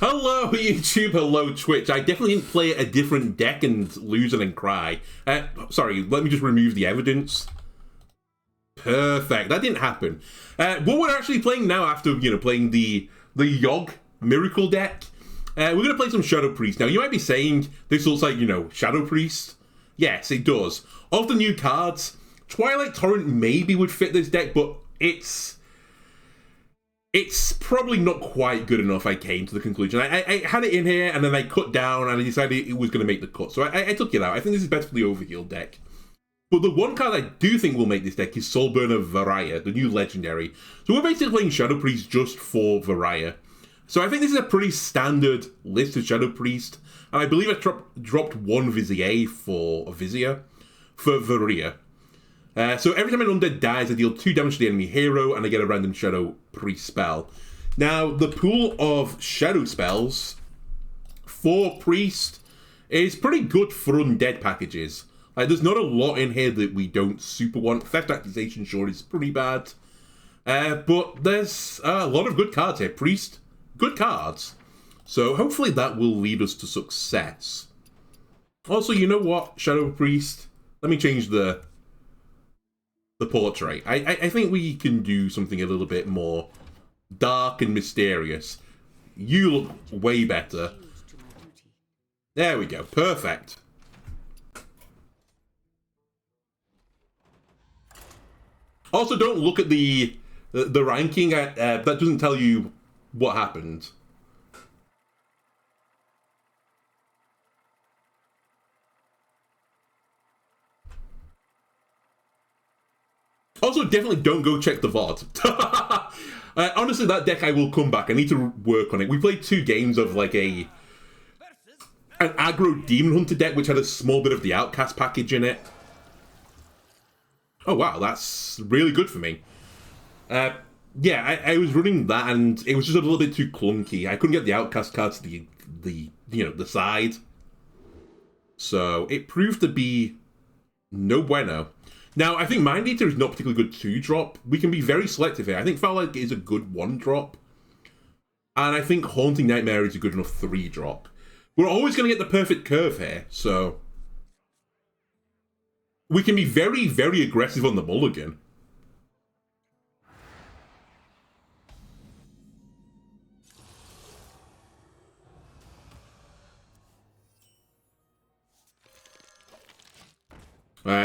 Hello, YouTube. Hello, Twitch. I definitely didn't play a different deck and lose and then cry. Sorry, let me just remove the evidence. Perfect. That didn't happen. What we're actually playing now after, playing the Yogg Miracle deck, we're going to play some Shadow Priest. Now, you might be saying, this looks like, Shadow Priest. Yes, it does. Of the new cards, Twilight Torrent maybe would fit this deck, but it's probably not quite good enough, I came to the conclusion. I had it in here, and then I cut down, and I decided it was going to make the cut. So I took it out. I think this is better for the Overheal deck. But the one card I do think will make this deck is Soulburner Varia, the new legendary. So we're basically playing Shadow Priest just for Varia. So I think this is a pretty standard list of Shadow Priest. And I believe I dropped one Vizier for Varia. So every time an undead dies, I deal 2 damage to the enemy hero, and I get a random Shadow Priest spell. Now, the pool of Shadow spells for Priest is pretty good for undead packages. Like, there's not a lot in here that we don't super want. Theft Accusation, sure, is pretty bad. But there's a lot of good cards here. Priest, good cards. So hopefully that will lead us to success. Also, you know what, Shadow Priest? Let me change the portrait. I think we can do something a little bit more dark and mysterious. You look way better. There we go. Perfect. Also, don't look at the ranking. That doesn't tell you what happened. Also, definitely don't go check the VOD. Honestly, that deck I will come back. I need to work on it. We played 2 games of like an aggro Demon Hunter deck, which had a small bit of the Outcast package in it. Oh wow, that's really good for me. Yeah, I was running that, and it was just a little bit too clunky. I couldn't get the Outcast cards to the side. So it proved to be no bueno. Now, I think Mind Eater is not particularly good 2-drop. We can be very selective here. I think Foul is a good 1-drop. And I think Haunting Nightmare is a good enough 3-drop. We're always going to get the perfect curve here, so we can be very, very aggressive on the mulligan.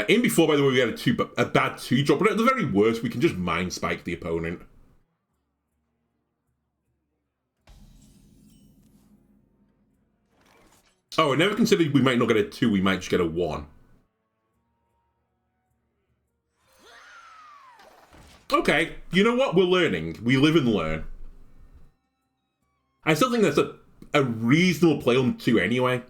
In before, by the way, we had a bad 2-drop, but at the very worst, we can just Mind Spike the opponent. Oh, I never considered we might not get a 2, we might just get a 1. Okay, you know what? We're learning. We live and learn. I still think that's a reasonable play on 2 anyway.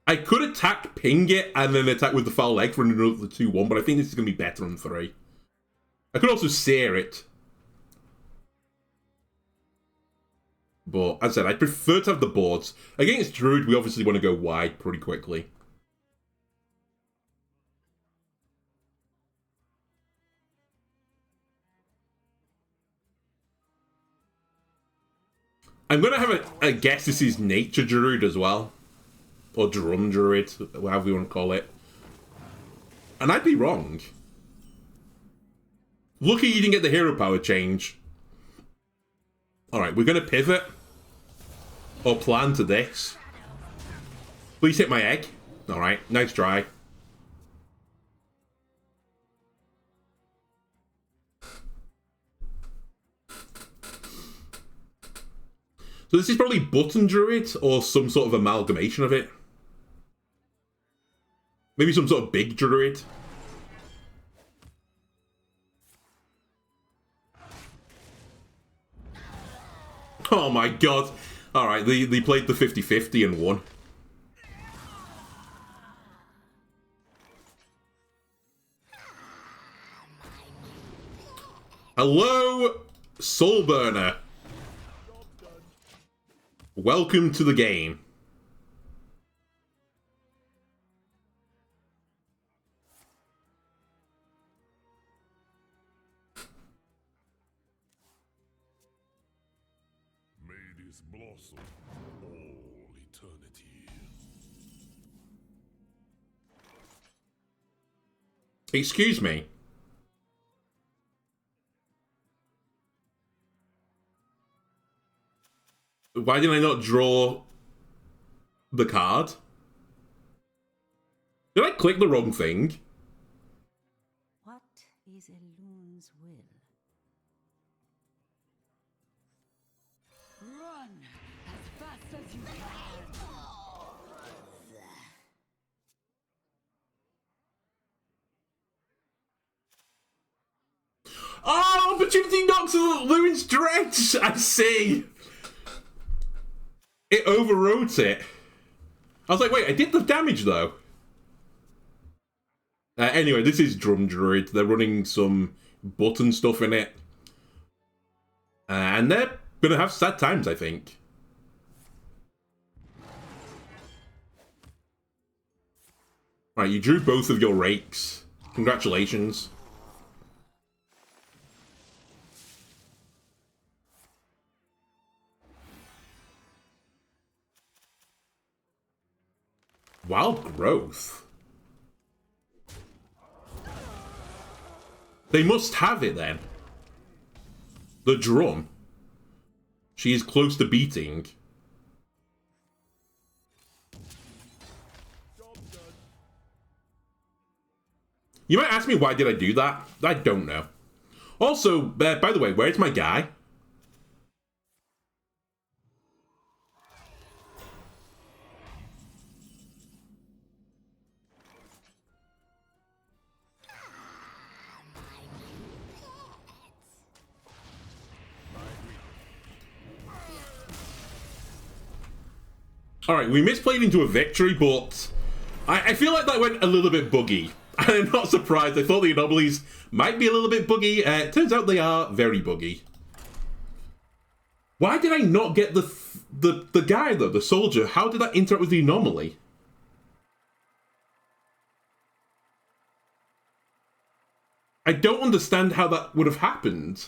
I could attack, ping it, and then attack with the foul leg for another 2-1, but I think this is going to be better on 3. I could also sear it. But, as I said, I prefer to have the boards. Against Druid, we obviously want to go wide pretty quickly. I'm going to have a guess this is Nature Druid as well. Or Drum Druid, however you want to call it. And I'd be wrong. Lucky you didn't get the hero power change. Alright, we're going to pivot. Or plan to this. Please hit my egg. Alright, nice try. So this is probably Button Druid, or some sort of amalgamation of it. Maybe some sort of big Druid. Oh my god. Alright, they played the 50-50 and won. Hello, Soulburner. Welcome to the game. Legionaries blossom all eternity. Excuse me. Why did I not draw the card? Did I click the wrong thing? What is a loon's will? Run as fast as you can. Oh, opportunity knocks the loon's dredge! I see. It overwrote it. I was like, wait, I did the damage though. Anyway, this is Drum Druid. They're running some button stuff in it. And they're gonna have sad times, I think. Right, you drew both of your rakes. Congratulations. Wild growth. They must have it then. The drum. She is close to beating. You might ask me why did I do that? I don't know. Also, by the way, where's my guy? Alright, we misplayed into a victory, but I feel like that went a little bit buggy. I'm not surprised. I thought the anomalies might be a little bit buggy. Turns out they are very buggy. Why did I not get the guy, though, the soldier? How did that interact with the anomaly? I don't understand how that would have happened.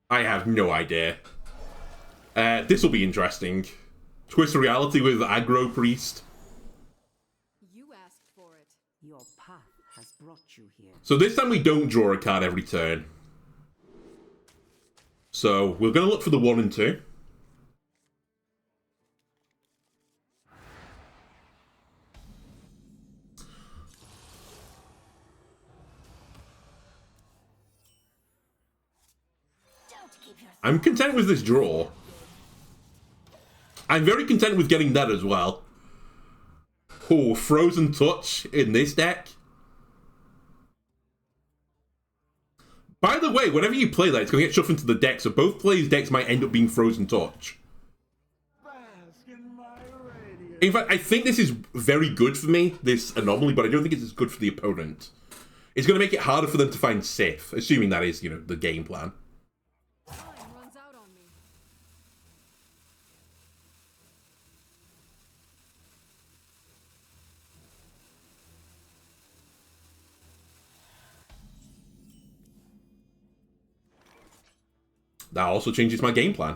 I have no idea. This will be interesting. Twist of reality with aggro priest. You asked for it. Your path has brought you here. So this time we don't draw a card every turn. So we're going to look for the 1 and 2. I'm content with this draw. I'm very content with getting that as well. Oh, Frozen Touch in this deck. By the way, whenever you play that, it's going to get shoved into the deck, so both players' decks might end up being Frozen Touch. In fact, I think this is very good for me, this anomaly, but I don't think it's as good for the opponent. It's going to make it harder for them to find Sith, assuming that is, you know, the game plan. That also changes my game plan.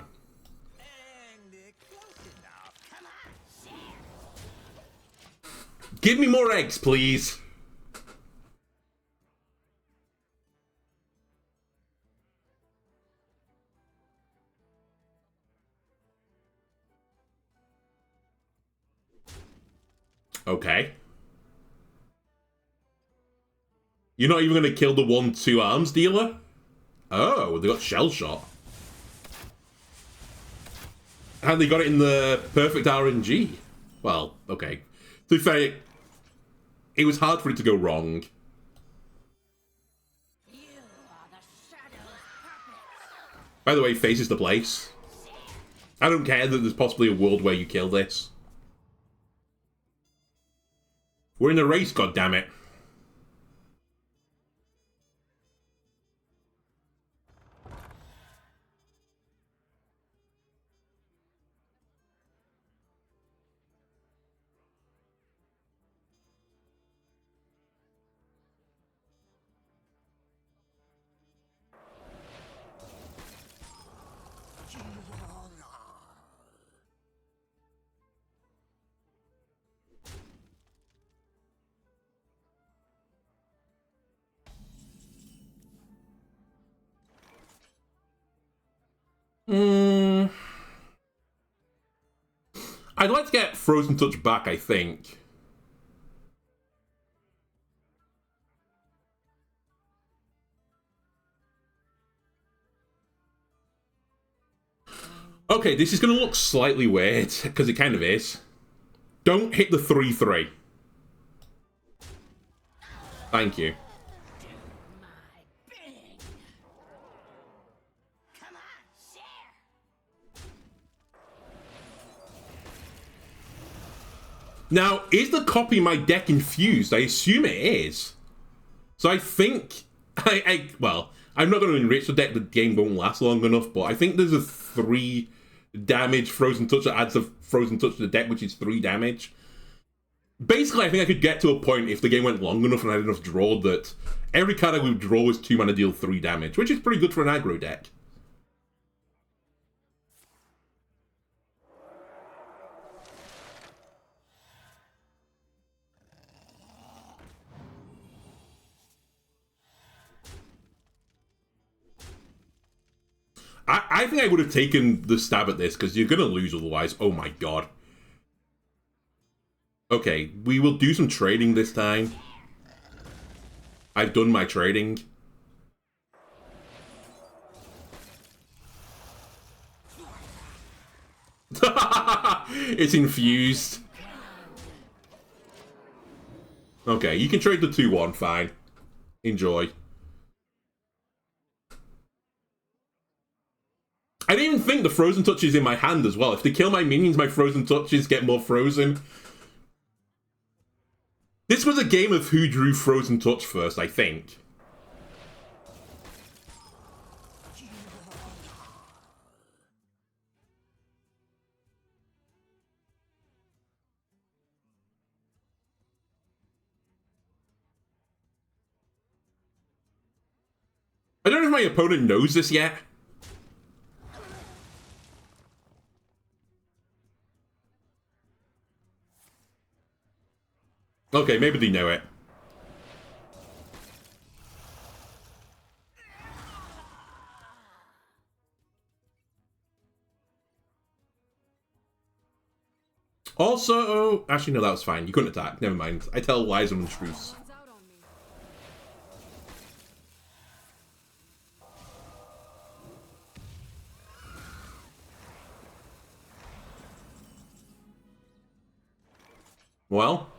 Give me more eggs, please. Okay. You're not even going to kill the 1/2 arms dealer? Oh, they got shell shot. And they got it in the perfect RNG. Well, okay. To be fair, it was hard for it to go wrong. By the way, faces the place. I don't care that there's possibly a world where you kill this. We're in a race, goddammit. I'd like to get Frozen Touch back, I think. Okay, this is going to look slightly weird, because it kind of is. Don't hit the 3-3. Thank you. Now, is the copy of my deck infused? I assume it is. So I think... well, I'm not going to enrich the deck, the game won't last long enough, but I think there's a 3 damage Frozen Touch that adds a Frozen Touch to the deck, which is 3 damage. Basically, I think I could get to a point, if the game went long enough and I had enough draw, that every card I would draw was 2 mana deal 3 damage, which is pretty good for an aggro deck. I think I would have taken the stab at this, because you're going to lose otherwise. Oh my god. Okay, we will do some trading this time. I've done my trading. It's infused. Okay, you can trade the 2-1, fine. Enjoy. I didn't even think the Frozen Touch is in my hand as well. If they kill my minions, my Frozen Touches get more frozen. This was a game of who drew Frozen Touch first, I think. I don't know if my opponent knows this yet. Okay, maybe they know it. Also, actually no, that was fine. You couldn't attack. Never mind. I tell lies and truths. Well.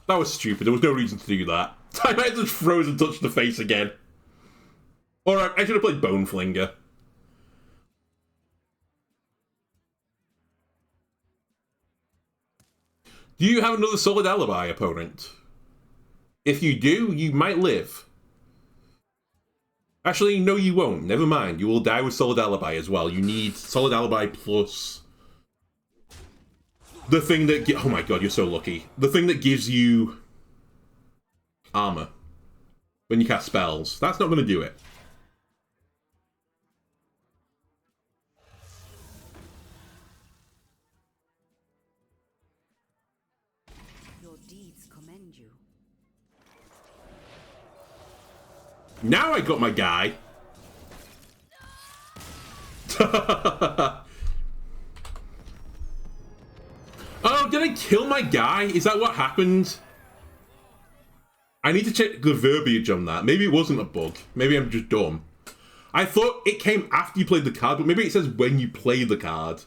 That was stupid. There was no reason to do that. I might have just Frozen Touch the face again. Alright, I should have played Bone Flinger. Do you have another Solid Alibi opponent? If you do, you might live. Actually, no you won't. Never mind. You will die with Solid Alibi as well. You need Solid Alibi plus... the thing that... oh my god, you're so lucky. The thing that gives you... armor. When you cast spells. That's not going to do it. Your deeds commend you. Now I got my guy. Oh, did I kill my guy? Is that what happened? I need to check the verbiage on that. Maybe it wasn't a bug. Maybe I'm just dumb. I thought it came after you played the card, but maybe it says when you play the card.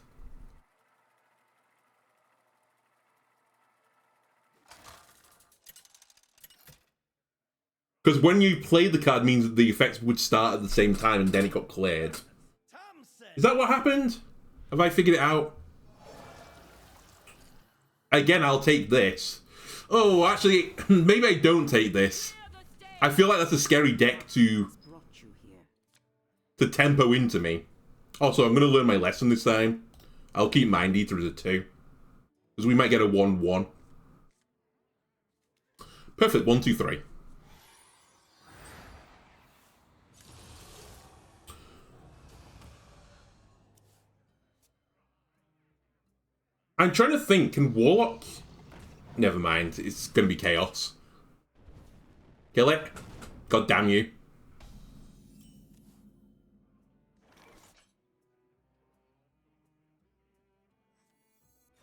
Because when you played the card means that the effects would start at the same time and then it got cleared. Is that what happened? Have I figured it out? Again, I'll take this. Oh, actually, maybe I don't take this. I feel like that's a scary deck to tempo into me. Also, I'm going to learn my lesson this time. I'll keep Mind Eater as a 2. Because we might get a 1-1. Perfect, 1, 2, 3. I'm trying to think, can Warlock... never mind, it's going to be Chaos. Kill it. God damn you.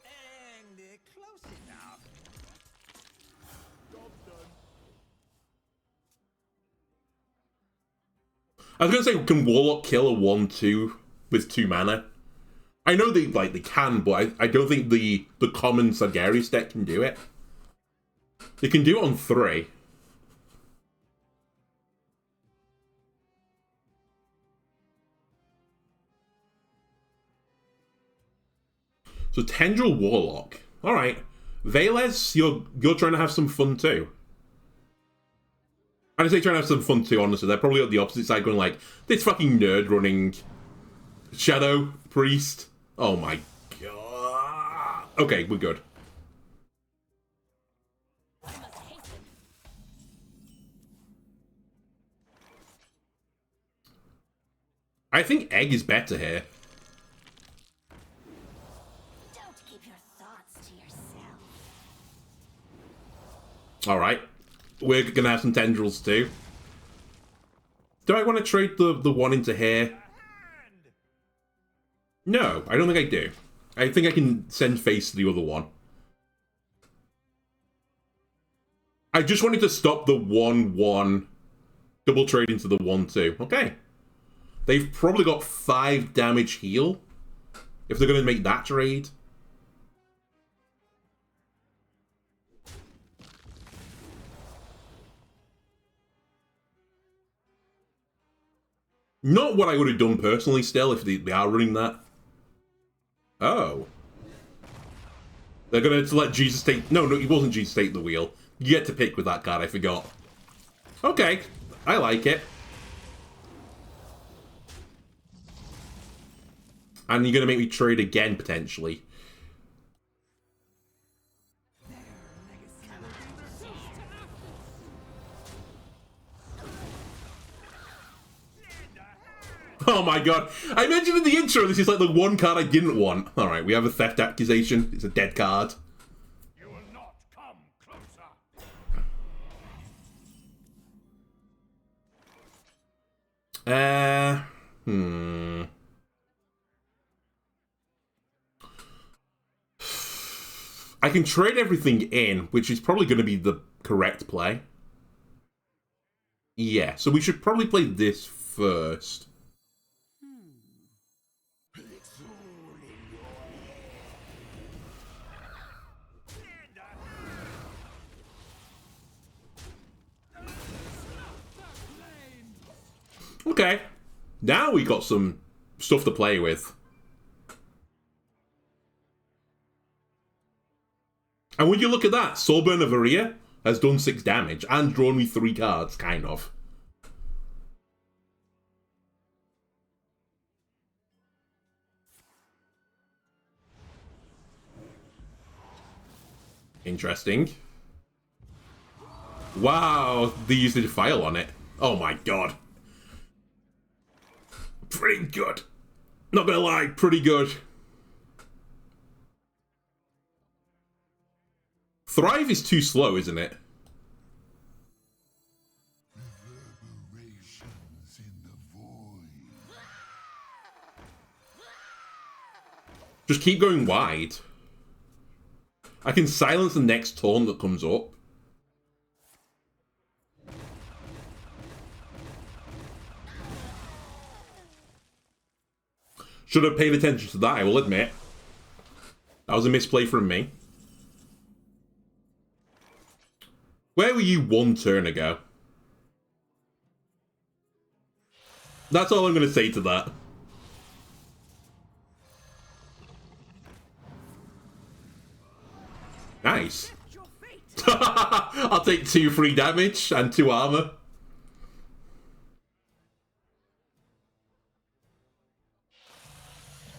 And close enough. Job done. I was gonna say, can Warlock kill a 1/2 with 2 mana? I know they can, but I don't think the common Sargeras deck can do it. They can do it on 3. So Tendril Warlock. Alright. Veles, you're trying to have some fun too. And I say trying to have some fun too, honestly. They're probably on the opposite side going like, this fucking nerd running Shadow Priest. Oh my god. Okay, we're good. I think Egg is better here. Don't keep your thoughts to yourself. Alright. We're gonna have some tendrils too. Do I want to trade the one into here? No, I don't think I do. I think I can send face to the other one. I just wanted to stop the 1/1 double trade into the 1/2. Okay. They've probably got 5 damage heal if they're going to make that trade. Not what I would have done personally still if they are running that. Oh. They're going to let Jesus take... No, it wasn't Jesus take the wheel. You get to pick with that card, I forgot. Okay, I like it. And you're going to make me trade again, potentially. Oh my god. I mentioned in the intro, this is like the one card I didn't want. Alright, we have a theft accusation. It's a dead card. You will not come closer. I can trade everything in, which is probably going to be the correct play. Yeah, so we should probably play this first. Okay, now we got some stuff to play with. And would you look at that? Soulburner Varia has done 6 damage and drawn me 3 cards, kind of. Interesting. Wow, they used a file on it. Oh my god. Pretty good. Not gonna lie, pretty good. Thrive is too slow, isn't it? Reverberations in the void. Just keep going wide. I can silence the next turn that comes up. Should have paid attention to that, I will admit. That was a misplay from me. Where were you 1 turn ago? That's all I'm going to say to that. Nice. I'll take 2 free damage and 2 armor.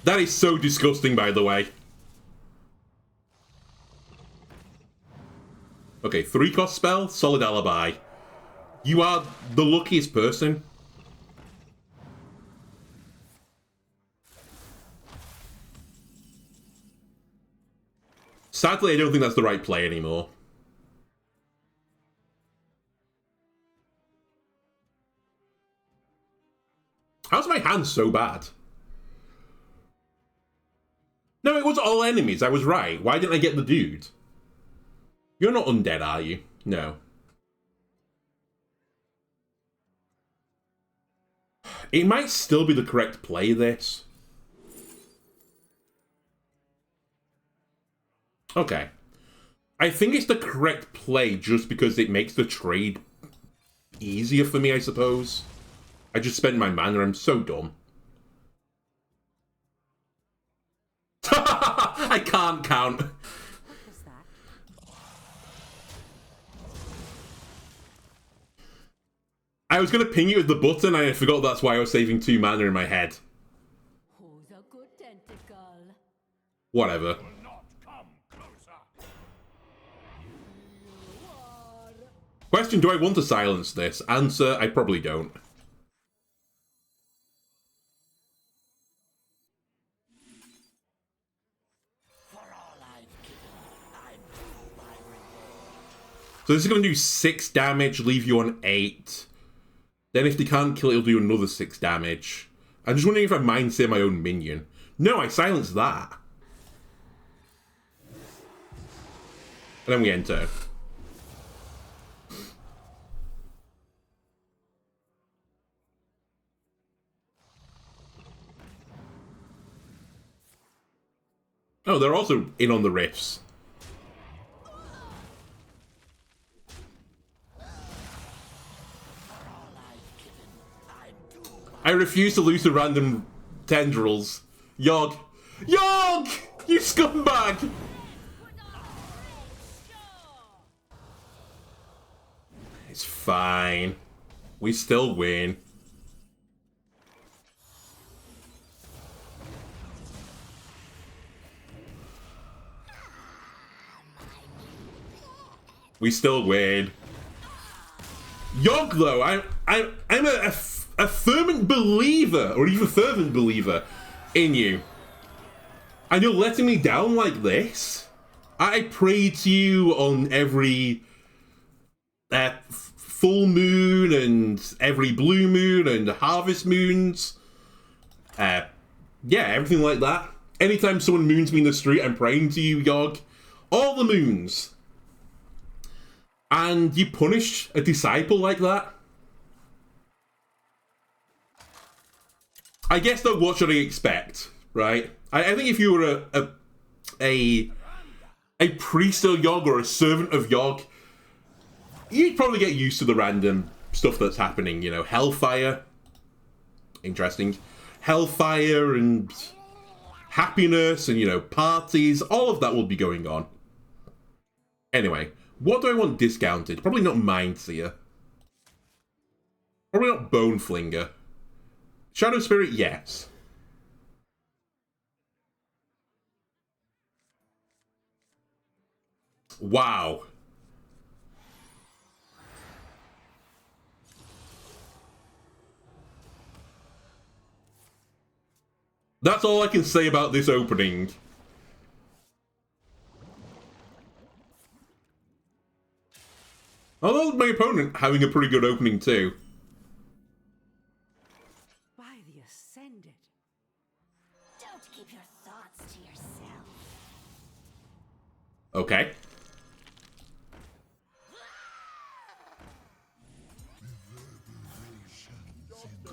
That is so disgusting, by the way. Okay, 3 cost spell, solid alibi. You are the luckiest person. Sadly, I don't think that's the right play anymore. How's my hand so bad? No, it was all enemies. I was right. Why didn't I get the dude? You're not undead, are you? No. It might still be the correct play, this. Okay. I think it's the correct play just because it makes the trade easier for me, I suppose. I just spent my mana. I'm so dumb. I can't count. What was that? I was going to ping you with the button and I forgot that's why I was saving 2 mana in my head. Who's a good tentacle? Whatever. Will not come closer. Question, do I want to silence this? Answer, I probably don't. For all I've given, I'm due my reward. So this is going to do 6 damage, leave you on 8. Then if they can't kill it, it'll do another 6 damage. I'm just wondering if I mind say my own minion. No, I silenced that. And then we enter. Oh, they're also in on the riffs. I refuse to lose to random tendrils. Yogg. Yogg! You scumbag! It's fine. We still win. We still win. Yogg, though, I'm a fervent believer, or even fervent believer, in you. And you're letting me down like this? I pray to you on every full moon and every blue moon and harvest moons. Yeah, everything like that. Anytime someone moons me in the street, I'm praying to you, Yogg. All the moons. And you punish a disciple like that? I guess, though, what should I expect, right? I think if you were a priest of Yogg or a servant of Yogg, you'd probably get used to the random stuff that's happening, you know, hellfire. Interesting. Hellfire and happiness and, you know, parties. All of that will be going on. Anyway, what do I want discounted? Probably not Mindseer. Probably not Boneflinger. Shadow Spirit, yes. Wow. That's all I can say about this opening. Although my opponent having a pretty good opening too. By the Ascended. Don't keep your thoughts to yourself. Okay.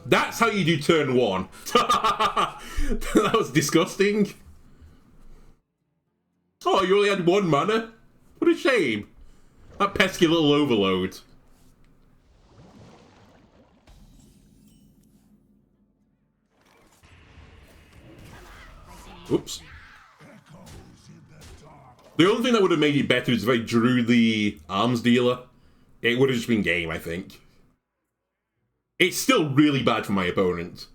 That's how you do turn 1. That was disgusting. Oh, you only had 1 mana? What a shame. That pesky little overload. Oops. The only thing that would have made it better is if I drew the arms dealer. It would have just been game, I think. It's still really bad for my opponent.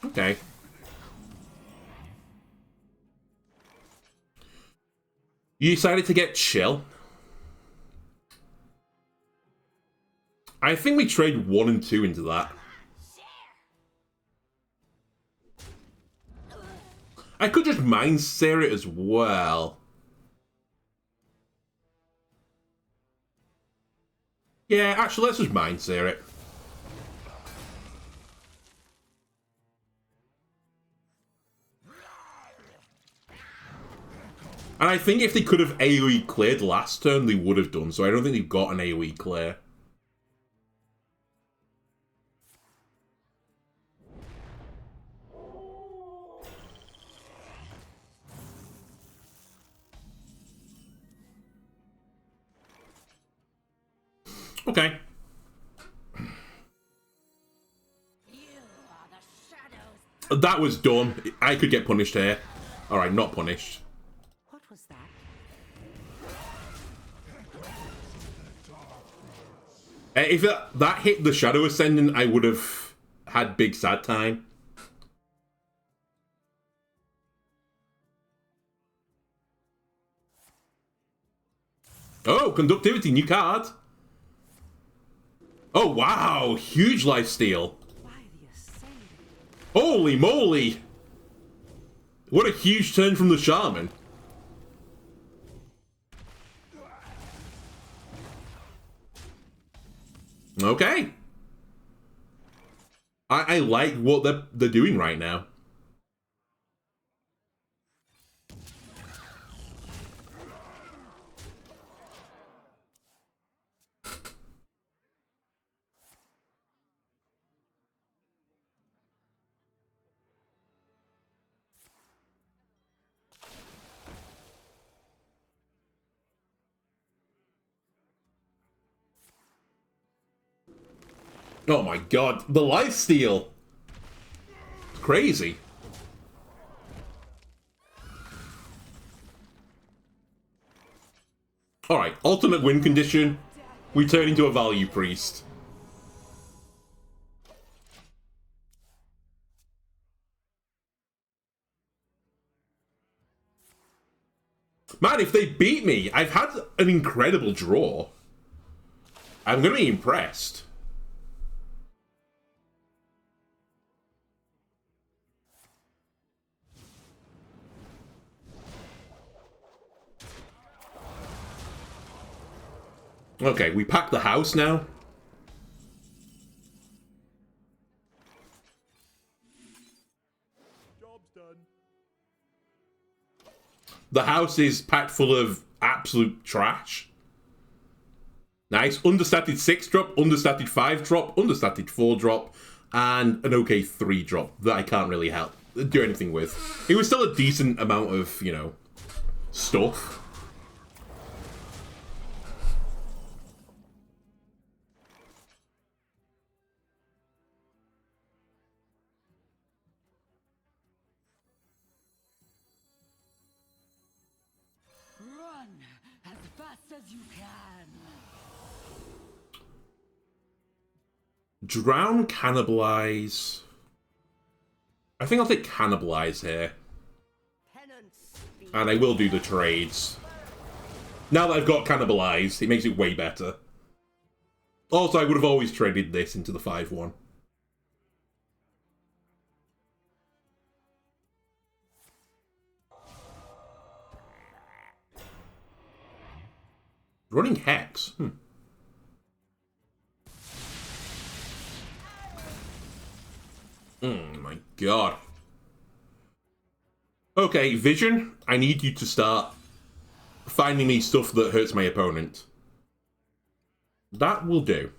Okay. You decided to get chill. I think we trade 1 and 2 into that. I could just Mindseer it as well. Yeah, actually, let's just mind sear it. And I think if they could have AoE cleared last turn, they would have done, so I don't think they've got an AoE clear. Okay. That was dumb. I could get punished here. Alright, not punished. What was that? If that hit the Shadow Ascendant, I would have had big sad time. Oh, Conductivity, new card. Oh, wow. Huge lifesteal. Holy moly. What a huge turn from the Shaman. Okay. I like what they're doing right now. Oh my god, the lifesteal! Crazy. Alright, alternate win condition. We turn into a value priest. Man, if they beat me, I've had an incredible draw. I'm gonna be impressed. Okay, we pack the house now. Job's done. The house is packed full of absolute trash. Nice. Understated 6-drop, understated 5-drop, understated 4-drop, and an okay 3-drop that I can't really do anything with. It was still a decent amount of, you know, stuff. Run as fast as you can. Drown, cannibalize. I think I'll take cannibalize here. And I will do the trades. Now that I've got cannibalize, it makes it way better. Also, I would have always traded this into the 5-1. Running Hex? Oh my god. Okay, Vision, I need you to start finding me stuff that hurts my opponent. That will do.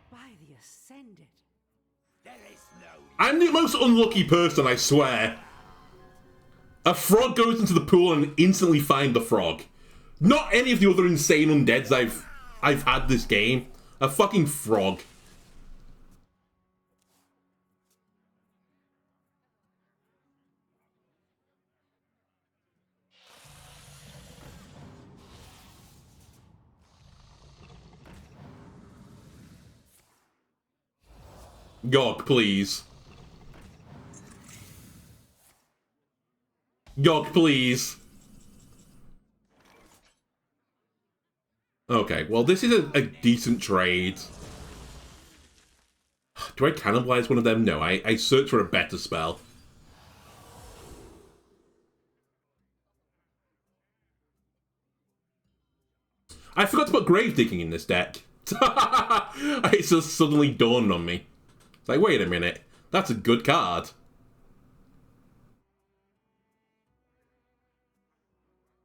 By the Ascended. There is no. I'm the most unlucky person, I swear. A frog goes into the pool and instantly find the frog. Not any of the other insane undeads I've had this game. A fucking frog. Yogg, please. Yogg, please. Okay, well, this is a decent trade. Do I cannibalize one of them? No, I search for a better spell. I forgot to put grave digging in this deck. It just suddenly dawned on me. It's like, wait a minute. That's a good card.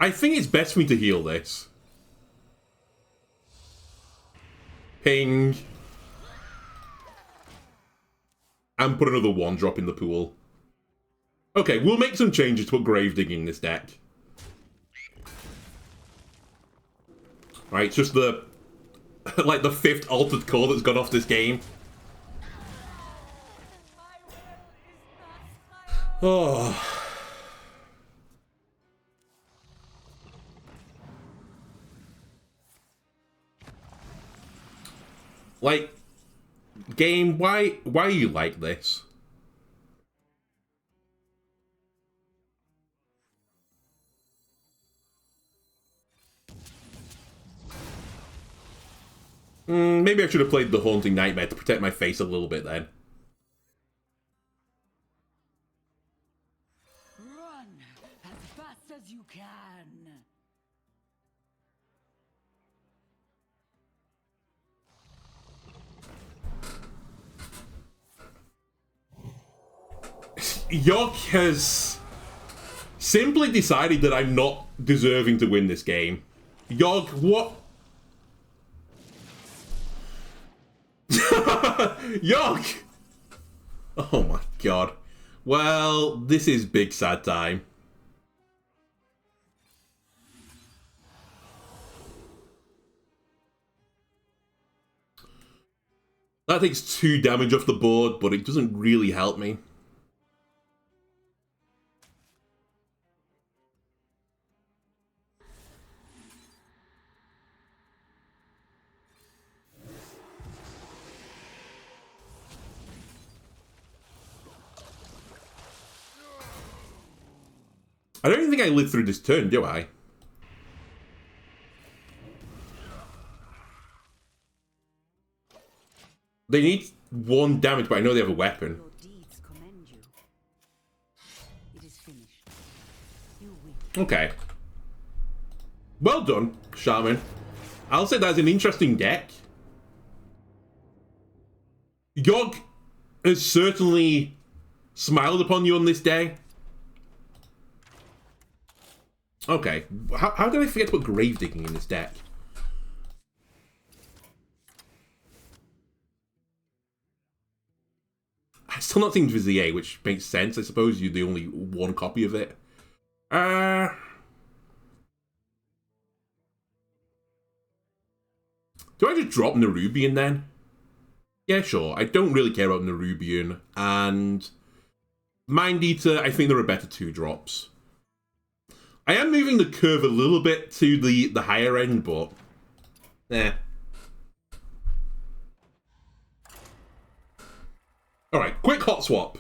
I think it's best for me to heal this. Ping. And put another 1-drop in the pool. Okay, we'll make some changes to put grave digging in this deck. Right, it's just the... like the 5th altered core that's gone off this game. Oh... Like, game, why are you like this? Maybe I should have played the Haunting Nightmare to protect my face a little bit then. Run as fast as you can. Yogg has simply decided that I'm not deserving to win this game. Yogg, what? Yogg! Oh my god. Well, this is big sad time. That takes 2 damage off the board, but it doesn't really help me. I don't even think I lived through this turn, do I? They need 1 damage, but I know they have a weapon. Your deeds commend you. It is finished. You win. Okay. Well done, Shaman. I'll say that's an interesting deck. Yogg has certainly smiled upon you on this day. Okay, how did I forget to put grave digging in this deck? I've still not seen Vizier, which makes sense. I suppose you're the only 1 copy of it. Do I just drop Nerubian then? Yeah, sure. I don't really care about Nerubian. And Mind Eater, I think there are better 2-drops. I am moving the curve a little bit to the higher end, but... eh. Alright, quick hot swap.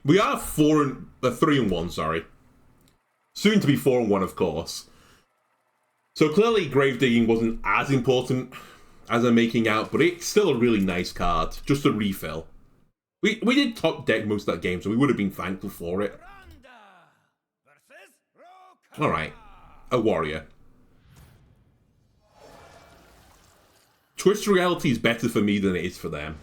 We are 3-1, sorry. Soon to be 4-1, of course. So clearly grave digging wasn't as important as I'm making out, but it's still a really nice card, just a refill. We did top deck most of that game, so we would have been thankful for it. Alright, a warrior. Twist Reality is better for me than it is for them.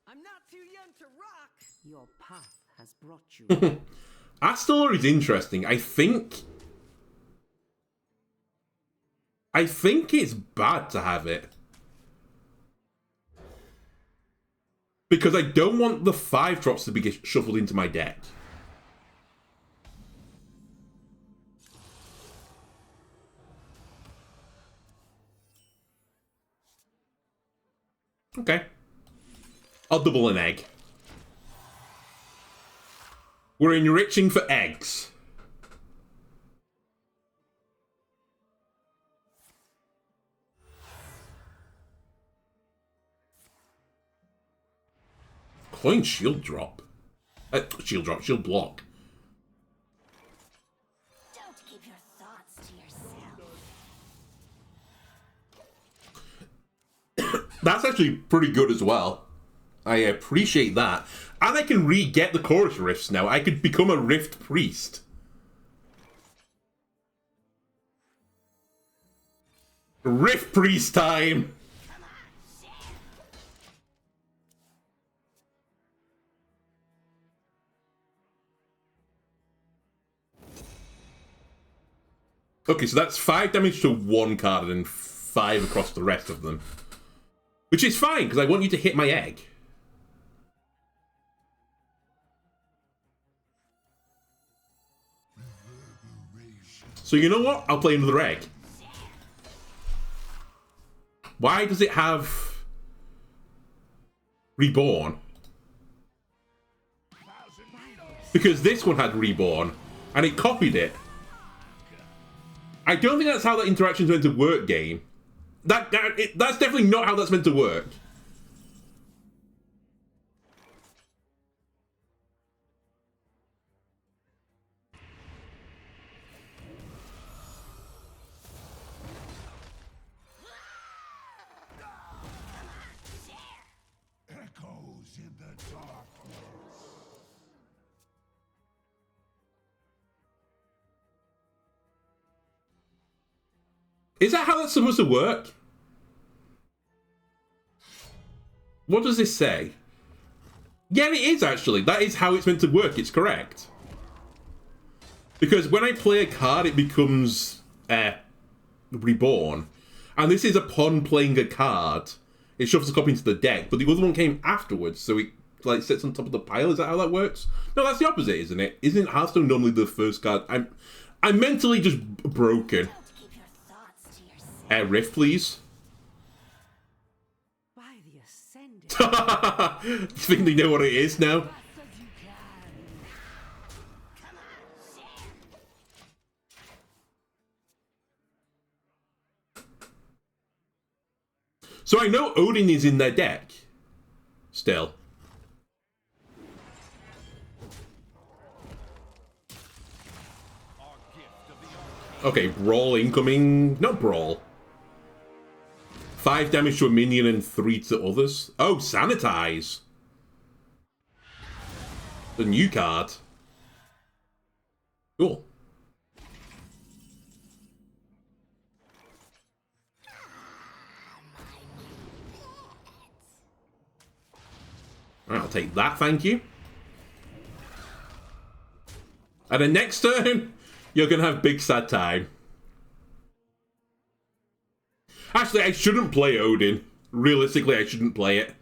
I'm not too young to rock. Your path has brought you. Astalor is interesting. I think it's bad to have it. Because I don't want the 5-drops to be shuffled into my deck. Okay. I'll double an egg. We're enriching for eggs. Coin shield drop. Shield drop, shield block. Don't keep your thoughts to yourself. That's actually pretty good as well. I appreciate that. And I can re-get the chorus rifts now. I could become a rift priest. Rift priest time! Okay, so that's 5 damage to one card and then 5 across the rest of them. Which is fine, because I want you to hit my egg. So you know what? I'll play another egg. Why does it have Reborn? Because this one had Reborn, and it copied it. I don't think that's how that interaction's meant to work, game. That's definitely not how that's meant to work. Echoes in the darkness. Is that how that's supposed to work? What does this say? Yeah, it is actually. That is how it's meant to work. It's correct. Because when I play a card, it becomes Reborn. And this is upon playing a card. It shuffles a copy into the deck, but the other one came afterwards, so it like sits on top of the pile. Is that how that works? No, that's the opposite, isn't it? Isn't Hearthstone normally the first card? I'm mentally just broken. Rift, please. By the ascendant. You think they know what it is now? So I know Odin is in their deck. Still. Okay, Brawl incoming. Not Brawl. 5 damage to a minion and 3 to others. Oh, Sanitize. The new card. Cool. Alright, I'll take that, thank you. And then next turn, you're going to have big sad time. Actually, I shouldn't play Odin. Realistically, I shouldn't play it.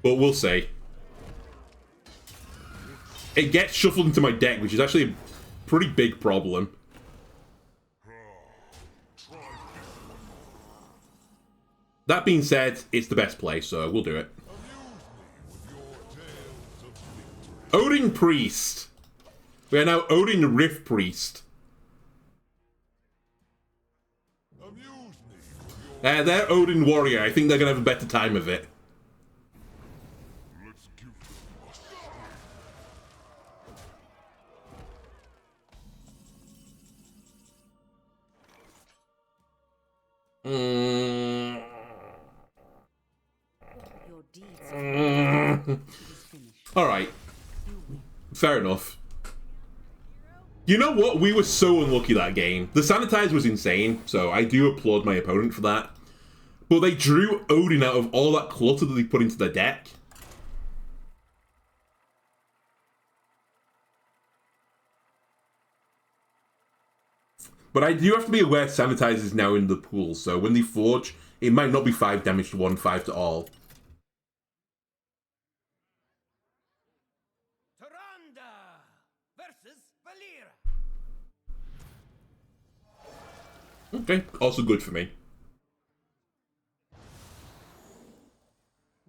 But we'll see. It gets shuffled into my deck, which is actually a pretty big problem. That being said, it's the best play, so we'll do it. Odin Priest. We are now Odin Rift Priest. They're Odin Warrior. I think they're going to have a better time of it. Alright. Fair enough. You know what? We were so unlucky that game. The Sanitize was insane, so I do applaud my opponent for that. But they drew Odin out of all that clutter that they put into their deck. But I do have to be aware Sanitize is now in the pool, so when they forge, it might not be 5 damage to one, 5 to all. Okay, also good for me.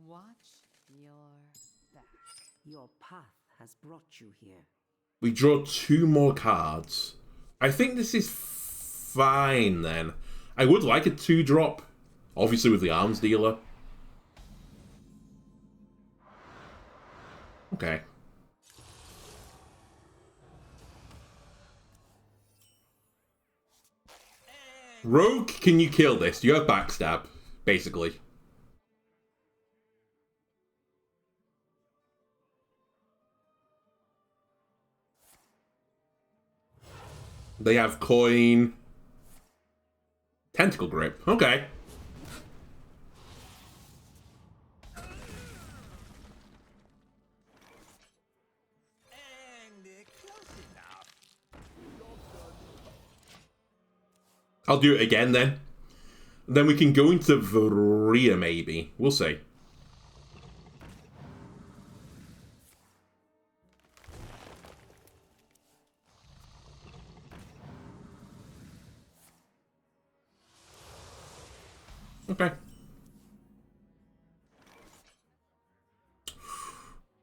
Watch your back. Your path has brought you here. We draw 2 more cards. I think this is fine then. I would like a 2-drop, obviously with the Arms Dealer. Okay. Rogue, can you kill this? You have backstab, basically. They have coin. Tentacle grip. Okay. I'll do it again then. Then we can go into Varia maybe. We'll see. Okay.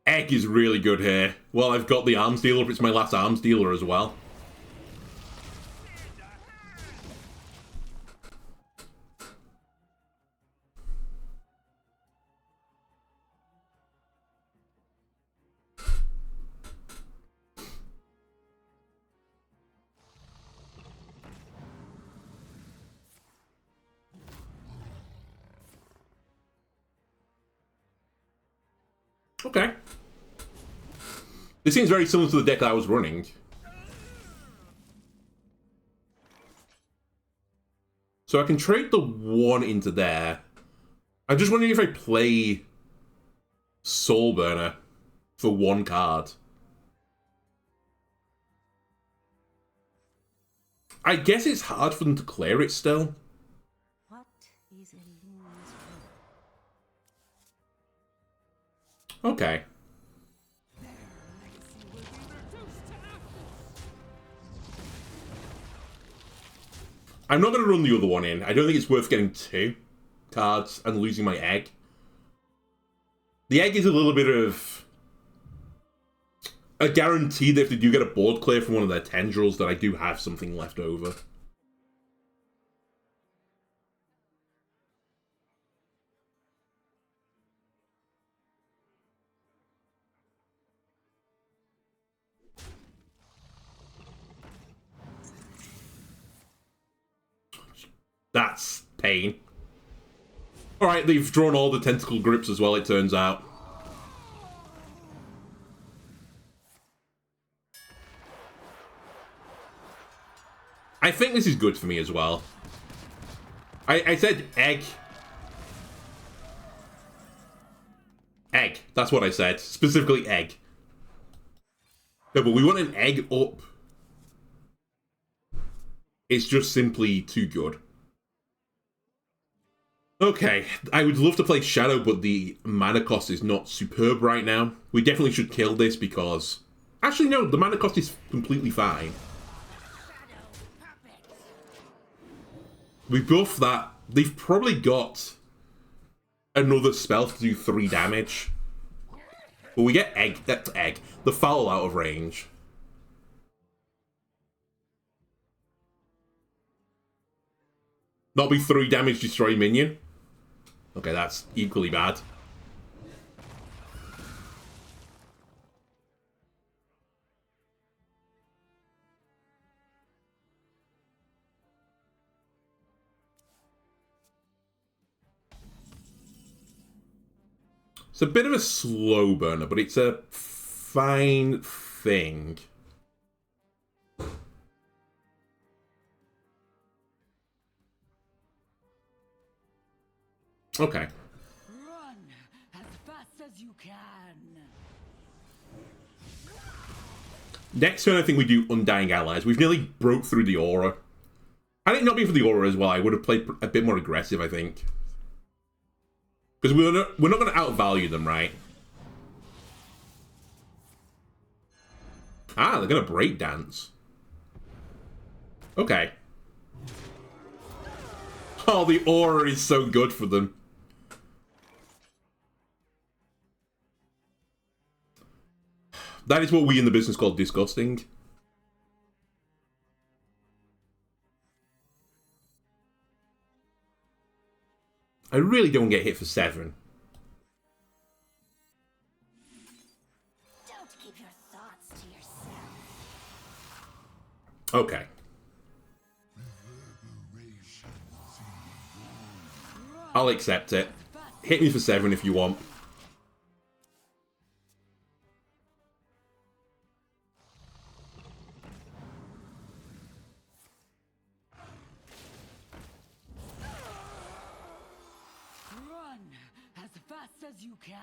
Egg is really good here. Well, I've got the arms dealer, but it's my last arms dealer as well. Okay. This seems very similar to the deck I was running. So I can trade the 1 into there. I'm just wondering if I play Soulburner for 1 card. I guess it's hard for them to clear it still. What is a luminous Okay. I'm not going to run the other one in. I don't think it's worth getting 2 cards and losing my egg. The egg is a little bit of a guarantee that if they do get a board clear from one of their tendrils, that I do have something left over. That's pain. Alright, they've drawn all the tentacle grips as well, it turns out. I think this is good for me as well. I said egg. Egg. That's what I said. Specifically egg. No, but we want an egg up. It's just simply too good. Okay, I would love to play Shadow, but the mana cost is not superb right now. We definitely should kill this because... Actually, no, the mana cost is completely fine. We buff that. They've probably got another spell to do 3 damage. But we get egg. That's egg. The foul out of range. Not be 3 damage, destroy minion. Okay, that's equally bad. It's a bit of a slow burner, but it's a fine thing. Okay. Run as fast as you can. Next turn, I think we do Undying Allies. We've nearly broke through the aura. I think not being for the aura as well, I would have played a bit more aggressive, I think. Because we're not going to outvalue them, right? Ah, they're going to break dance. Okay. Oh, the aura is so good for them. That is what we in the business call disgusting. I really don't get hit for 7. Don't keep your thoughts to yourself. Okay. I'll accept it. Hit me for 7 if you want. as you can.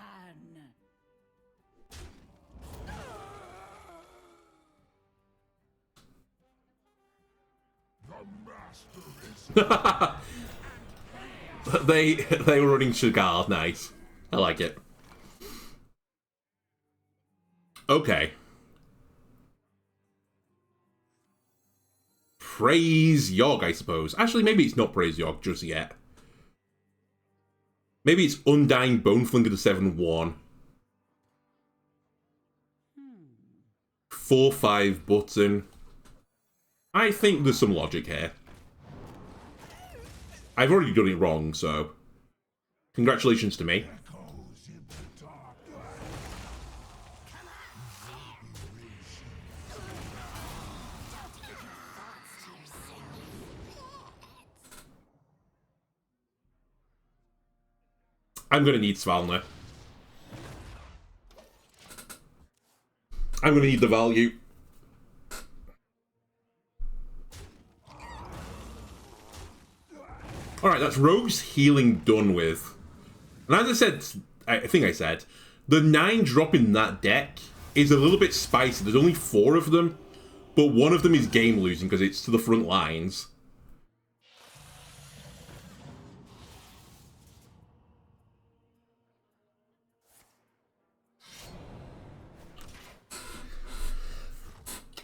The master is They were running Cho'gall. Nice. I like it. Okay. Praise Yogg, I suppose. Actually, maybe it's not Praise Yogg just yet. Maybe it's Undying Boneflinger to 7-1. 4-5 button. I think there's some logic here. I've already done it wrong, so congratulations to me. echoes in the dark. I'm gonna need Svalna. I'm gonna need the value. Alright, that's Rogue's healing done with. And as I said, I think I said, the 9 drop in that deck is a little bit spicy. There's only 4 of them, but one of them is game losing because it's to the front lines.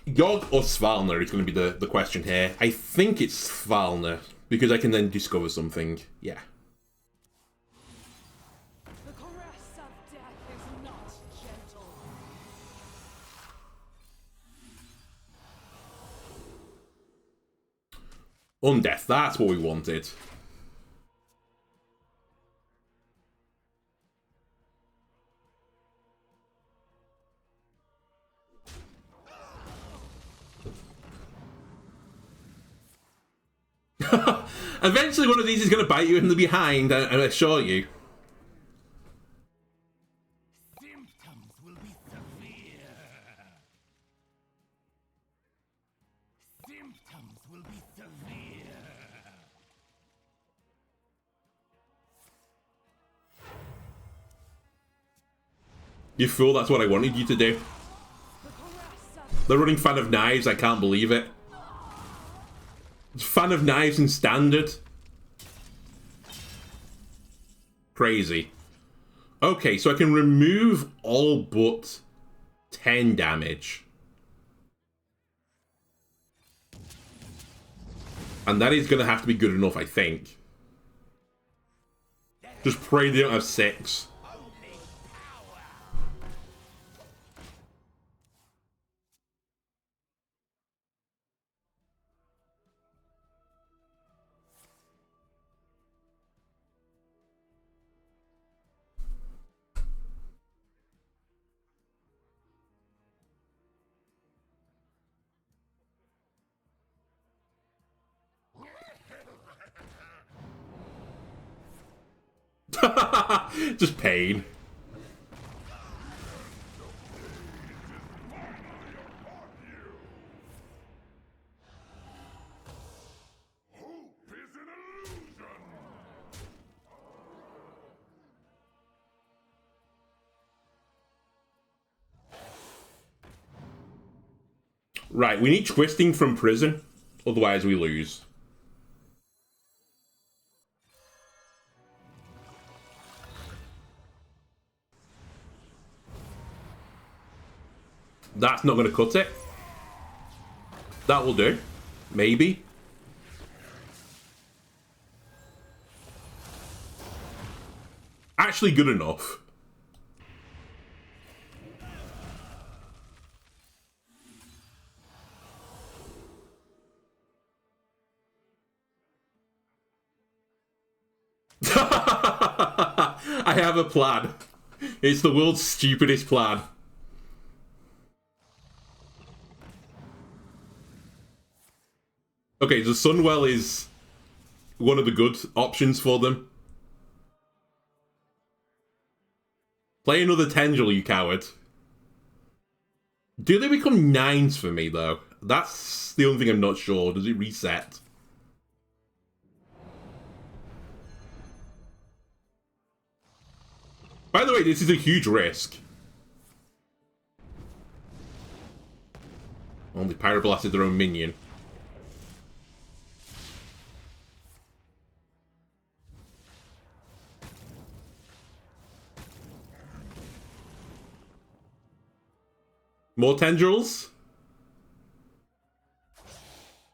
Yogg or Svalna is going to be the question here. I think it's Svalna, because I can then discover something. Yeah. The caress of death is not gentle. Undeath, that's what we wanted. Eventually one of these is going to bite you in the behind, I assure you. Symptoms will be severe. Symptoms will be severe. You fool, that's what I wanted you to do. They're running Fan of Knives, I can't believe it. Fan of Knives in Standard. Crazy. Okay, so I can remove all but 10 damage. And that is going to have to be good enough, I think. Just pray they don't have 6. Just pain. Hope is an illusion. Right, we need twisting from prison, otherwise we lose. That's not going to cut it. That will do. Maybe. Actually good enough. I have a plan. It's the world's stupidest plan. Okay, so Sunwell is one of the good options for them. Play another Tendril, you coward. Do they become 9s for me, though? That's the only thing I'm not sure. Does it reset? By the way, this is a huge risk. Only Pyroblasted their own minion. More tendrils?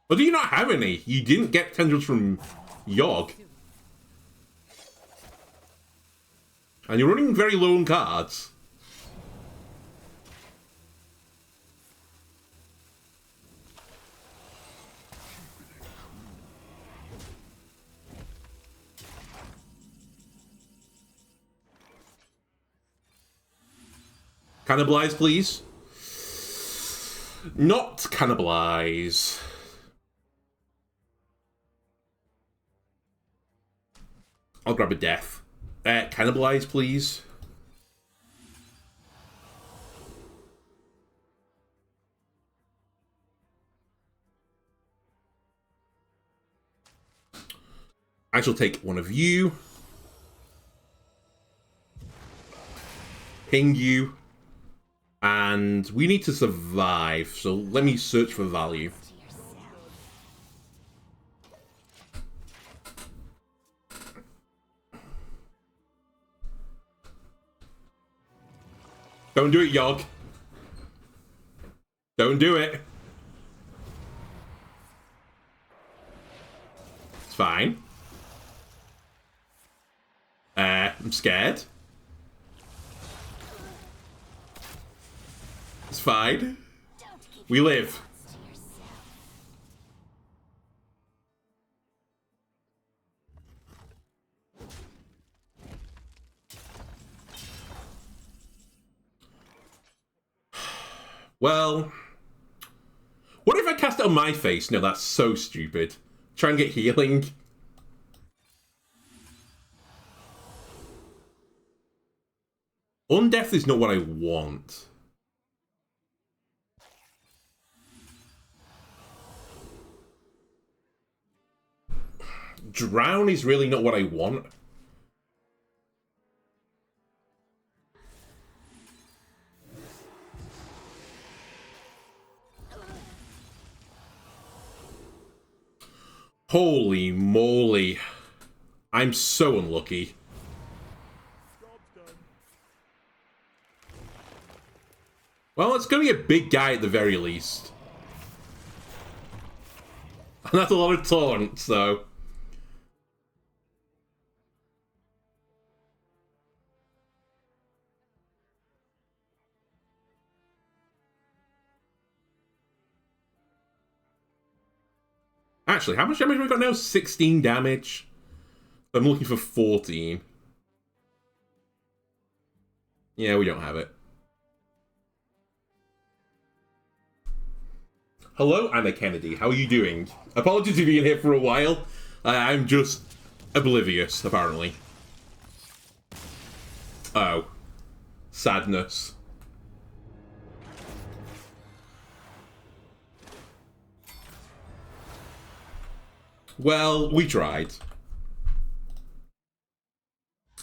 Or do you not have any? You didn't get tendrils from Yogg. And you're running very low on cards. Cannibalize, please. Not cannibalize. I'll grab a death. Cannibalize, please. I shall take one of you. Ping you. And we need to survive, so let me search for value. Don't do it, Yogg. Don't do it. It's fine. I'm scared. It's fine. We live. Well, what if I cast it on my face? No, that's so stupid. Try and get healing. Undeath is not what I want. Drown is really not what I want. Holy moly. I'm so unlucky. Well, it's going to be a big guy at the very least. And that's a lot of taunts, though. Actually, how much damage have we got now? 16 damage. I'm looking for 14. Yeah, we don't have it. Hello, Anna Kennedy. How are you doing? Apologies for being here for a while. I'm just oblivious, apparently. Oh. Sadness. Well, we tried.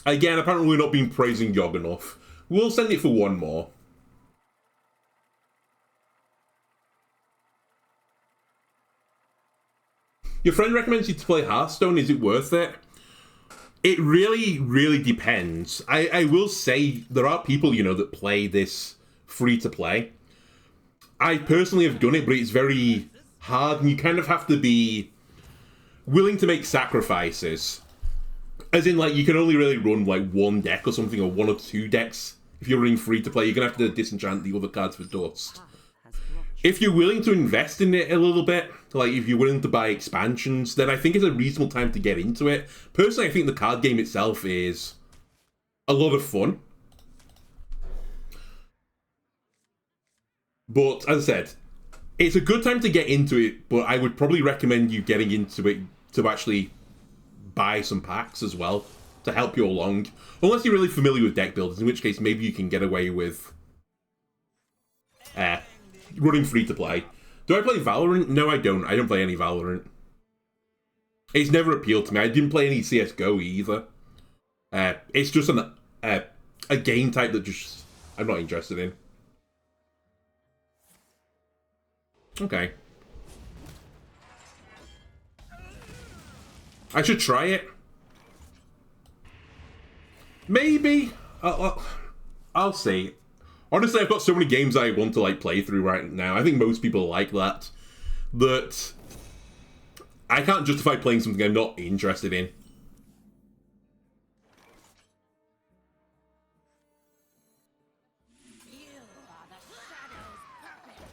Again, apparently we're not being praising Yogg enough. We'll send it for one more. Your friend recommends you to play Hearthstone. Is it worth it? It really, really depends. I will say there are people, you know, that play this free to play. I personally have done it, but it's very hard, and you kind of have to be willing to make sacrifices. As in, like, you can only really run, like, one deck or something, or one or two decks. If you're running free to play, you're going to have to disenchant the other cards for dust. If you're willing to invest in it a little bit, like if you're willing to buy expansions, then I think it's a reasonable time to get into it. Personally, I think the card game itself is a lot of fun. But, as I said, it's a good time to get into it, but I would probably recommend you getting into it to actually buy some packs as well to help you along. Unless you're really familiar with deck builders, in which case maybe you can get away with running free to play. Do I play Valorant? No, I don't. I don't play any Valorant. It's never appealed to me. I didn't play any CSGO either. It's just an a game type that just I'm not interested in. Okay. I should try it. Maybe. I'll see. Honestly, I've got so many games I want to like play through right now. I think most people like that. That I can't justify playing something I'm not interested in. You are the shadow's puppet.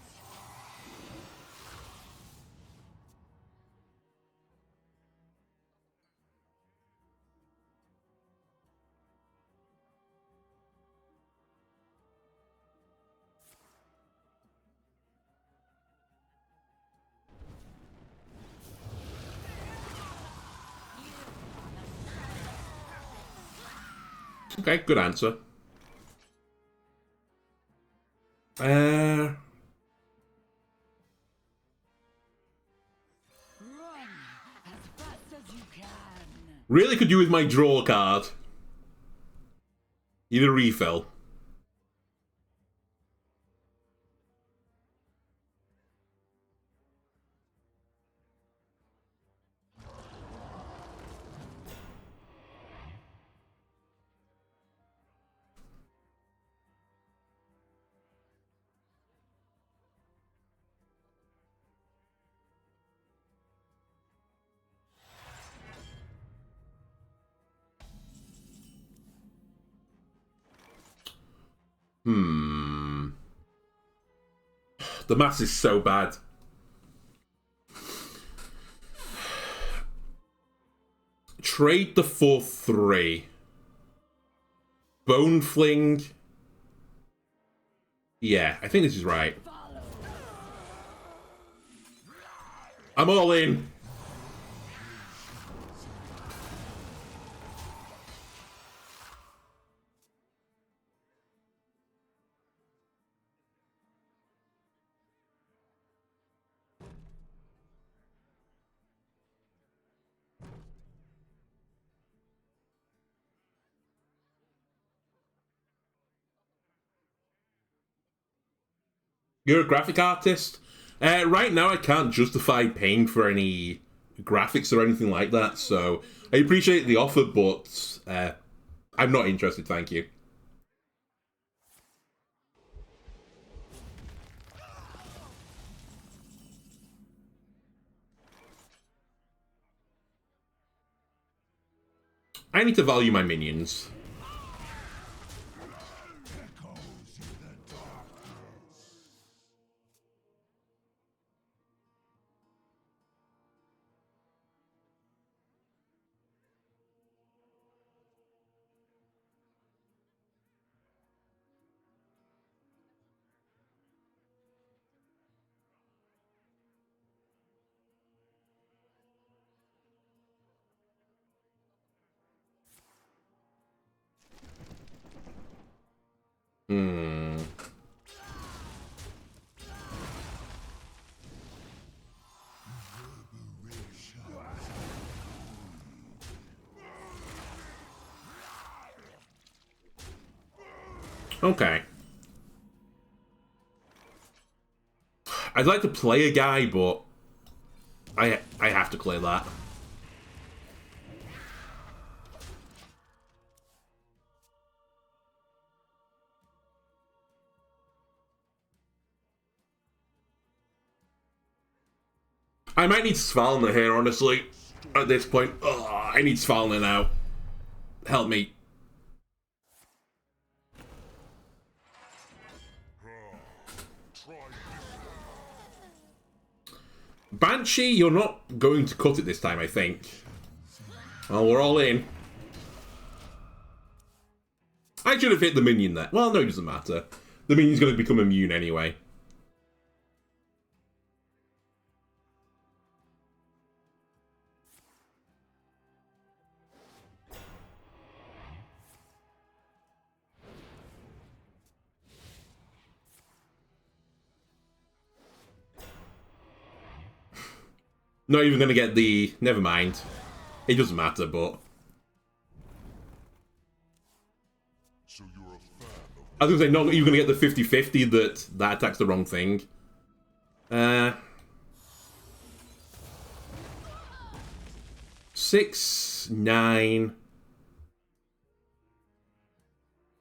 Okay, good answer. Run as fast as you can. Really could do with my draw card. Need a refill. The maths is so bad. Trade the 4/3. Bone Fling. Yeah, I think this is right. I'm all in. You're a graphic artist? Right now, I can't justify paying for any graphics or anything like that, so I appreciate the offer, but I'm not interested, thank you. I need to value my minions. Echoes in the darkness. Hmm. Okay. I'd like to play a guy, but I have to clear that. I might need Svalna here, honestly. At this point, I need Svalna now. Help me. Banshee, you're not going to cut it this time, I think. Well, we're all in. I should have hit the minion there. Well, no, it doesn't matter. The minion's going to become immune anyway. Not even going to get the... Never mind. It doesn't matter, but... So you're I was going to say, not you're going to get the 50-50 that attack's the wrong thing. 6, 9.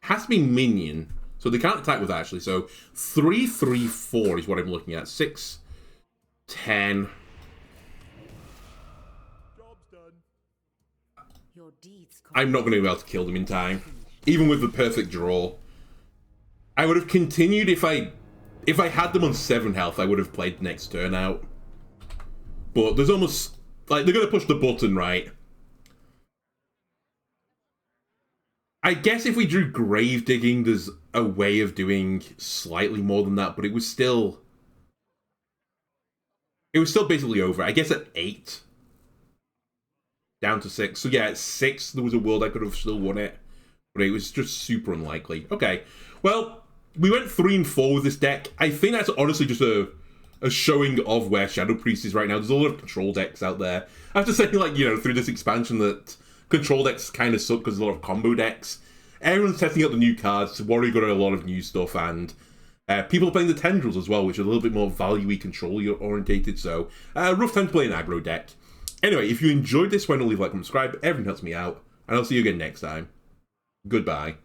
Has to be minion. So they can't attack with that, actually. So 3, 3, 4 is what I'm looking at. 6, 10. Job's done. Your deeds I'm not going to be able to kill them in time. Even with the perfect draw. I would have continued if I had them on 7 health, I would have played the next turn out. But there's almost... Like, they're going to push the button, right? I guess if we drew grave digging, there's a way of doing slightly more than that, but it was still basically over. I guess at 8. Down to 6. So yeah, at 6, there was a world I could have still won it. But it was just super unlikely. Okay, well, we went 3 and 4 with this deck. I think that's honestly just a showing of where Shadow Priest is right now. There's a lot of control decks out there. I have to say, like, you know, through this expansion that control decks kind of suck because there's a lot of combo decks. Everyone's testing out the new cards. Warrior got a lot of new stuff, and people are playing the Tendrils as well, which are a little bit more value-y, control orientated. So, rough time to play an aggro deck. Anyway, if you enjoyed this, why not leave a like and subscribe? Everything helps me out, and I'll see you again next time. Goodbye.